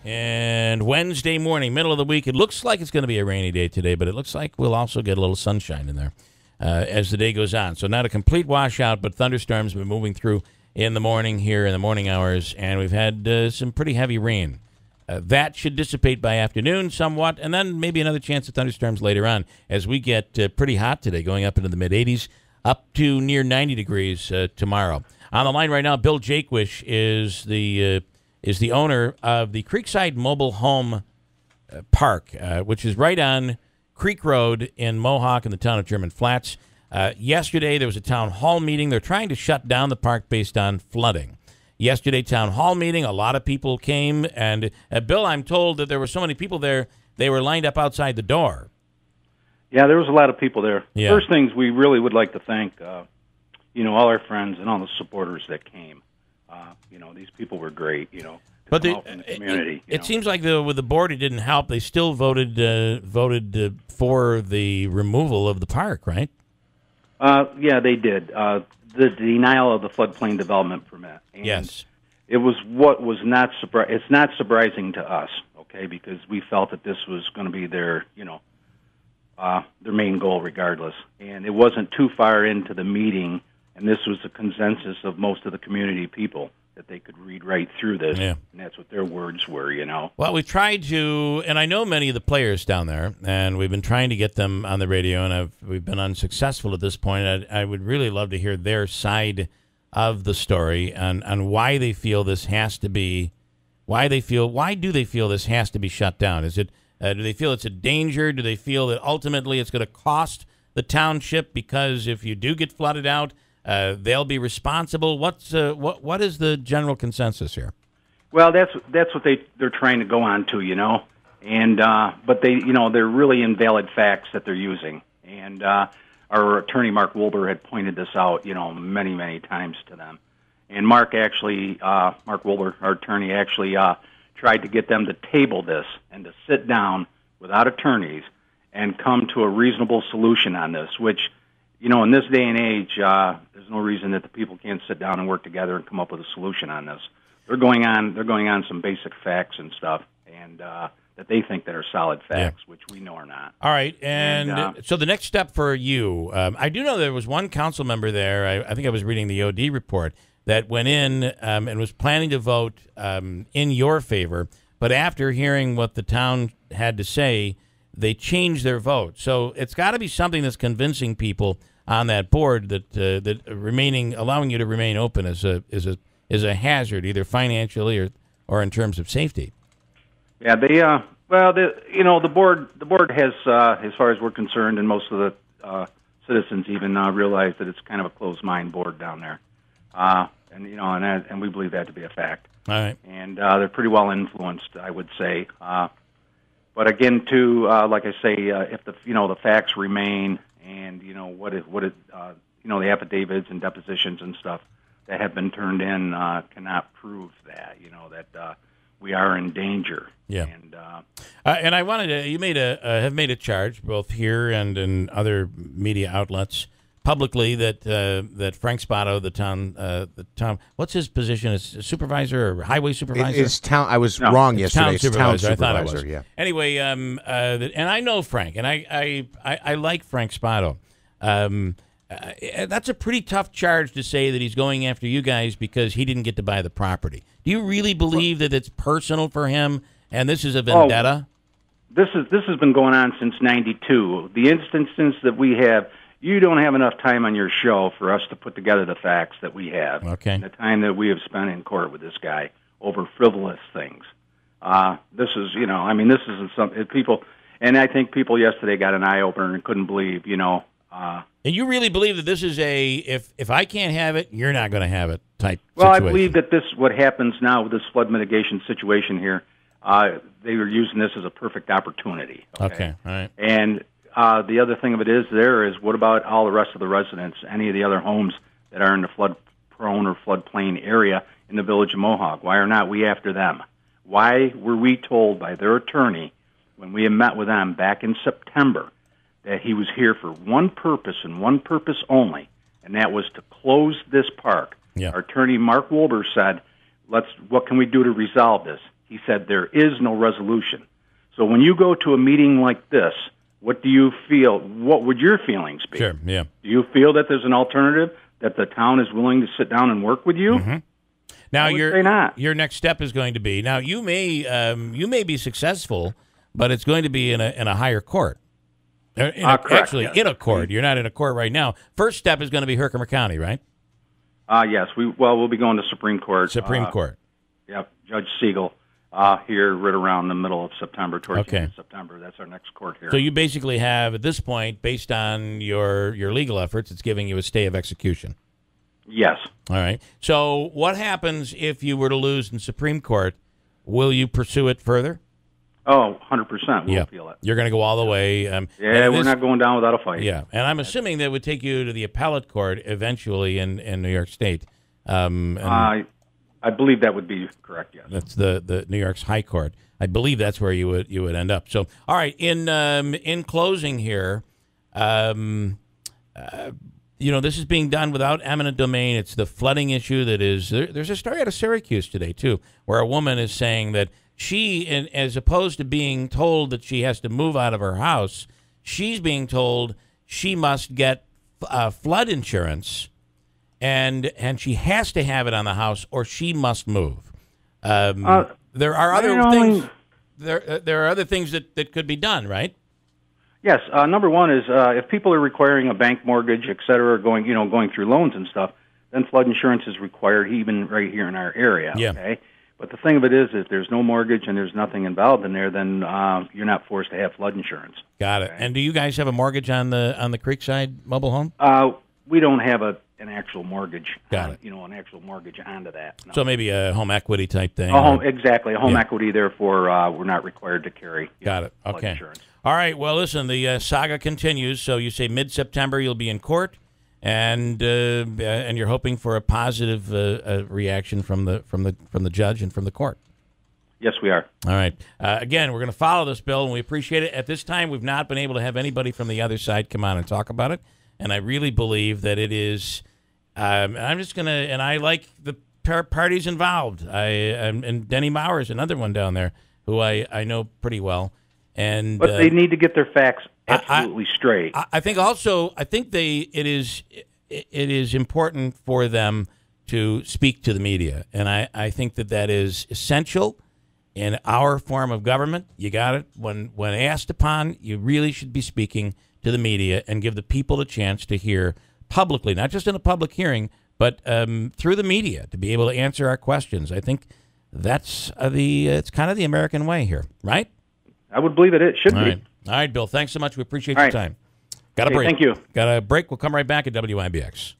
And Wednesday morning, middle of the week, it looks like it's going to be a rainy day today, but it looks like we'll also get a little sunshine in there as the day goes on. So not a complete washout, but thunderstorms have been moving through in the morning here in the morning hours, and we've had some pretty heavy rain. That should dissipate by afternoon somewhat, and then maybe another chance of thunderstorms later on as we get pretty hot today, going up into the mid-80s, up to near 90 degrees tomorrow. On the line right now, Bill Jaquishes is the owner of the Creekside Mobile Home Park, which is right on Creek Road in Mohawk in the town of German Flats. Yesterday, there was a town hall meeting. They're trying to shut down the park based on flooding. Yesterday, town hall meeting, a lot of people came. And, Bill, I'm told that there were so many people there, they were lined up outside the door. Yeah, there was a lot of people there. Yeah. First things, we really would like to thank, all our friends and all the supporters that came. These people were great, But from the community. It seems like with the board, it didn't help. They still voted for the removal of the park, right? Yeah, they did. The denial of the floodplain development permit. And yes. It was what was not it's not surprising to us, okay, because we felt that this was going to be their main goal regardless. And it wasn't too far into the meeting, and this was a consensus of most of the community people that they could read right through this, yeah. And that's what their words were, Well, we've tried to, and I know many of the players down there, and we've been trying to get them on the radio, and we've been unsuccessful at this point. I would really love to hear their side of the story on why they feel this has to be, why do they feel this has to be shut down? Is it, do they feel it's a danger? Do they feel that ultimately it's going to cost the township because if you do get flooded out, they'll be responsible? What is the general consensus here? Well, that's what they're trying to go on to, and but they're really invalid facts that they're using, and our attorney Mark Wilbur had pointed this out, many times to them, and Mark Wilbur, our attorney, actually tried to get them to table this and to sit down without attorneys and come to a reasonable solution on this, which. In this day and age, there's no reason that the people can't sit down and work together and come up with a solution on this. They're going on some basic facts and stuff, and that they think that are solid facts, which we know are not. All right, and so the next step for you, I do know there was one council member there. I think I was reading the OD report that went in and was planning to vote in your favor, but after hearing what the town had to say, they changed their vote. So it's got to be something that's convincing people on that board that allowing you to remain open is a hazard, either financially or in terms of safety. Yeah, the board has, as far as we're concerned, and most of the citizens even realize that it's kind of a closed mind board down there, and we believe that to be a fact. All right, and they're pretty well influenced, I would say. But again, too, like I say, if the facts remain, and the affidavits and depositions and stuff that have been turned in cannot prove that that we are in danger. Yeah. And I wanted to. You have made a charge both here and in other media outlets publicly that Frank Spotto, the town, what's his position? Is supervisor or highway supervisor? It's town. I was wrong yesterday. It's town supervisor. I thought I was. Yeah. Anyway, and I know Frank, and I like Frank Spotto. That's a pretty tough charge to say that he's going after you guys because he didn't get to buy the property. Do you really believe that it's personal for him, and this is a vendetta? This has been going on since '92. The instances that we have. You don't have enough time on your show for us to put together the facts that we have. Okay. And the time that we have spent in court with this guy over frivolous things. This is some people, and I think people yesterday got an eye opener and couldn't believe, And you really believe that this is if I can't have it, you're not going to have it type Well, situation. I believe that what happens now with this flood mitigation situation here, they were using this as a perfect opportunity. Okay, all right. And the other thing of it is what about all the rest of the residents, any of the other homes that are in the flood-prone or floodplain area in the village of Mohawk? Why are not we after them? Why were we told by their attorney when we had met with them back in September that he was here for one purpose and one purpose only, and that was to close this park? Yeah. Our attorney, Mark Wilbur, said, what can we do to resolve this? He said there is no resolution. So when you go to a meeting like this, what do you feel? What would your feelings be? Sure, yeah. Do you feel that there's an alternative, that the town is willing to sit down and work with you? Mm-hmm. Now, I would say not. Your next step is going to be, now you may be successful, but it's going to be in a higher court. Correct, Actually, yes. in a court. You're not in a court right now. First step is going to be Herkimer County, right? Yes. We'll be going to Supreme Court. Supreme Court. Yep. Judge Siegel here right around the middle of September, towards the end of September. That's our next court hearing. So you basically have, at this point, based on your legal efforts, it's giving you a stay of execution. Yes. All right. So what happens if you were to lose in Supreme Court? Will you pursue it further? Oh, 100%. We'll appeal it. You're going to go all the way. We're not going down without a fight. Yeah, and I'm assuming that would take you to the appellate court eventually in New York State. I believe that would be correct, yes. That's the New York's High Court. I believe that's where you would end up. So, all right, in closing here, this is being done without eminent domain. It's the flooding issue that is. There's a story out of Syracuse today too, where a woman is saying that she, as opposed to being told that she has to move out of her house, she's being told she must get flood insurance, and she has to have it on the house, or she must move. There are other things. There are other things that could be done, right? Yes. Number one is if people are requiring a bank mortgage, et cetera, going through loans and stuff, then flood insurance is required, even right here in our area. Yeah. Okay. But the thing of it is, if there's no mortgage and there's nothing involved in there, then you're not forced to have flood insurance. Got it. Okay. And do you guys have a mortgage on the Creekside mobile home? We don't have an actual mortgage. Got it. An actual mortgage onto that. No. So maybe a home equity type thing. Exactly, a home equity. Therefore, we're not required to carry. Got it. Flood Okay. insurance. All right. Well, listen. The saga continues. So you say mid-September you'll be in court, and you're hoping for a positive reaction from the judge and from the court. Yes, we are. All right. Again, we're going to follow this bill, and we appreciate it. At this time, we've not been able to have anybody from the other side come on and talk about it, and I really believe that it is. I'm just going to, and I like the parties involved. And Denny Maurer is another one down there who I know pretty well. But they need to get their facts absolutely straight. I think it is important for them to speak to the media, and I think that is essential in our form of government. You got it. When asked upon, you really should be speaking to the media and give the people the chance to hear publicly, not just in a public hearing, but through the media, to be able to answer our questions. I think that's it's kind of the American way here, right? I would believe it should be. All right, Bill. Thanks so much. We appreciate your time. Got a break. Thank you. Got a break. We'll come right back at WIBX.